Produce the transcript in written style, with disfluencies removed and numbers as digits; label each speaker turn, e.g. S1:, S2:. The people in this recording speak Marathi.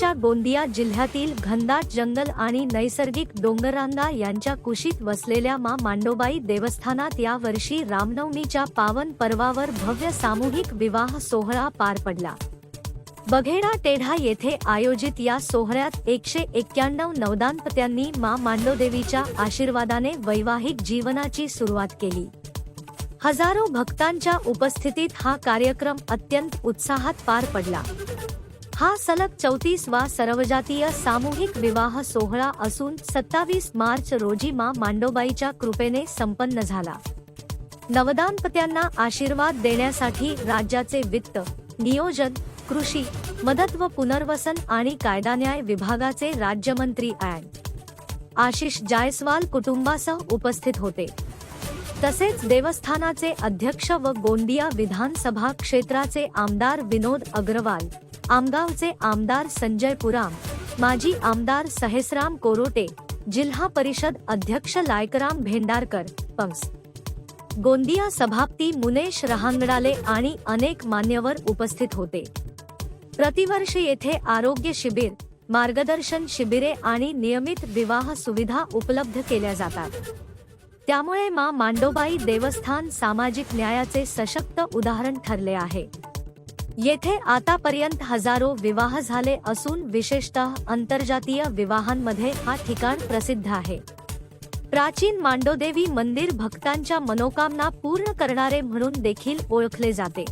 S1: महाराष्ट्राच्या गोंदिया जिल्ह्यातील घनदाट जंगल आणि नैसर्गिक डोंगररांगा यांच्या कुशीत वसलेल्या मांडोबाई देवस्थानात या वर्षी रामनवमीच्या पावन पर्वावर भव्य सामूहिक विवाह सोहळा पार पडला। बघेडा टेढा येथे आयोजित या सोहळ्यात 191 नवदाम्पत्यांनी मांडोदेवीच्या आशीर्वादाने वैवाहिक जीवनाची सुरुवात केली। हजारो भक्तांच्या उपस्थितीत हा कार्यक्रम अत्यंत उत्साहात पार पडला। हा सलग 34वा सर्वजातीय सामूहिक विवाह सोहळा असून 27 मार्च रोजी मांडोबाईच्या कृपेने संपन्न झाला। नवदाम्पत्यांना आशीर्वाद देण्यासाठी राज्याचे वित्त, नियोजन, कृषी, मदत व पुनर्वसन आणि कायदा न्याय विभागाचे राज्यमंत्री आशिष जायस्वाल कुटुंबासह उपस्थित होते। तसेच देवस्थानाचे अध्यक्ष व गोंदिया विधानसभा क्षेत्राचे आमदार विनोद अग्रवाल, आमगावचे आमदार संजय पुराम, माजी आमदार सहेसराम कोरोटे, जिल्हा परिषद अध्यक्ष लायकराम भेंडारकर, गोंदिया सभापती मुनेश रहांगडाले आणि अनेक मान्यवर उपस्थित होते। प्रतिवर्षी येथे आरोग्य शिबिर, मार्गदर्शन शिबिरे आणि नियमित विवाह सुविधा उपलब्ध केल्या जातात। त्यामुळे मांडोबाई देवस्थान सामाजिक न्यायाचे सशक्त उदाहरण ठरले आहे। येथे आतापर्यंत हजारो विवाह झाले असून विशेषतः आंतरजातीय विवाहांमध्ये हा ठिकाण प्रसिद्ध आहे। प्राचीन मांडोदेवी मंदिर भक्तांच्या मनोकामना पूर्ण करणारे म्हणून देखील ओळखले जाते।